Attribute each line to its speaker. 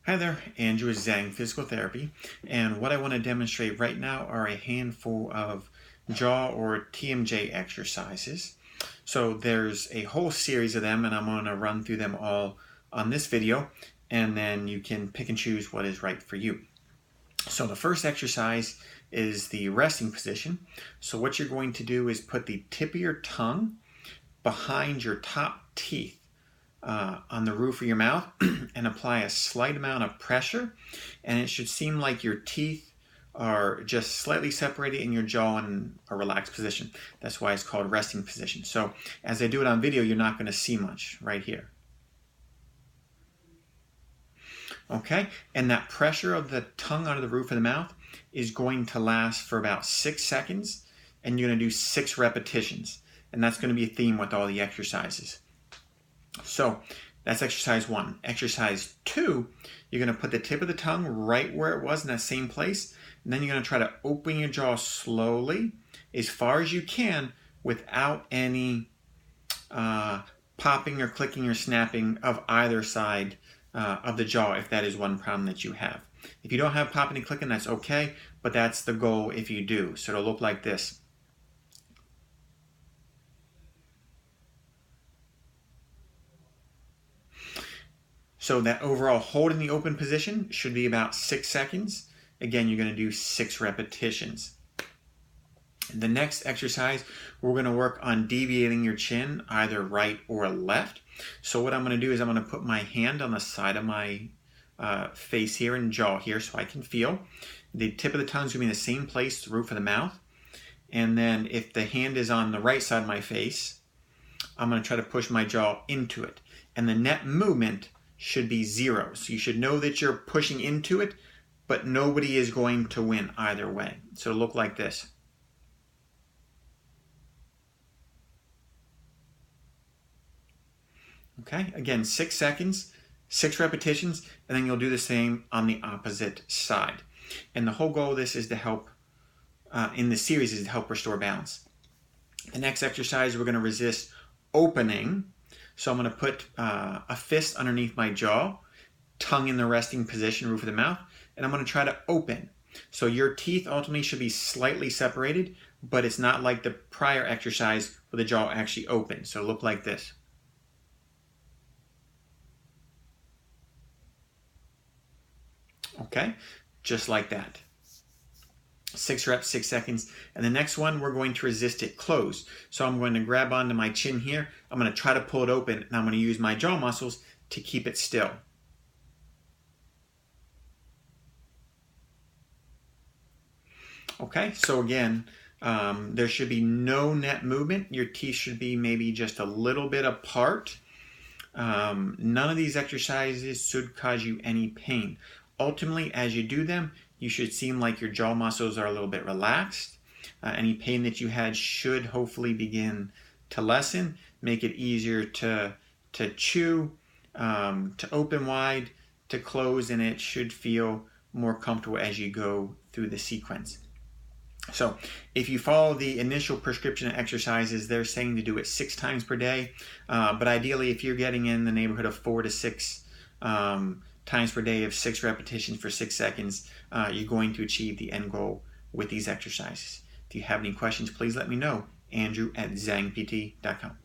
Speaker 1: Hi there, Andrew with Zhang Physical Therapy, and what I want to demonstrate right now are a handful of jaw or TMJ exercises. So there's a whole series of them, and I'm going to run through them all on this video, and then you can pick and choose what is right for you. So the first exercise is the resting position. So what you're going to do is put the tip of your tongue behind your top teeth on the roof of your mouth and apply a slight amount of pressure, and it should seem like your teeth are just slightly separated in your jaw in a relaxed position. That's why it's called resting position. So as I do it on video, you're not going to see much right here. Okay, and that pressure of the tongue under the roof of the mouth is going to last for about 6 seconds, and you're going to do 6 repetitions, and that's going to be a theme with all the exercises. So that's exercise 1. Exercise 2, you're going to put the tip of the tongue right where it was in that same place, and then you're going to try to open your jaw slowly as far as you can without any popping or clicking or snapping of either side of the jaw, if that is one problem that you have. If you don't have popping and clicking, that's okay, but that's the goal if you do. So it'll look like this. So that overall hold in the open position should be about 6 seconds. Again, you're going to do 6 repetitions. The next exercise, we're going to work on deviating your chin, either right or left. So what I'm going to do is I'm going to put my hand on the side of my face here and jaw here so I can feel. The tip of the tongue is going to be in the same place, the roof of the mouth. And then if the hand is on the right side of my face, I'm going to try to push my jaw into it. And the net movement should be 0. So you should know that you're pushing into it, but nobody is going to win either way. So it'll look like this. Okay, again, 6 seconds, 6 repetitions, and then you'll do the same on the opposite side. And the whole goal of this is to help, in this series, is to help restore balance. The next exercise, we're going to resist opening. So I'm going to put a fist underneath my jaw, tongue in the resting position, roof of the mouth, and I'm going to try to open. So your teeth ultimately should be slightly separated, but it's not like the prior exercise where the jaw actually opens. So it'll look like this. Okay, just like that. 6 reps, 6 seconds. And the next one, we're going to resist it closed. So I'm going to grab onto my chin here. I'm going to try to pull it open, and I'm going to use my jaw muscles to keep it still. Okay, so again, there should be no net movement. Your teeth should be maybe just a little bit apart. None of these exercises should cause you any pain. Ultimately, as you do them, you should seem like your jaw muscles are a little bit relaxed. Any pain that you had should hopefully begin to lessen, make it easier to chew, to open wide, to close, and it should feel more comfortable as you go through the sequence. So if you follow the initial prescription exercises, they're saying to do it 6 times per day, but ideally if you're getting in the neighborhood of 4 to 6 times per day of 6 repetitions for 6 seconds, you're going to achieve the end goal with these exercises. If you have any questions, please let me know. Andrew@zhangpt.com.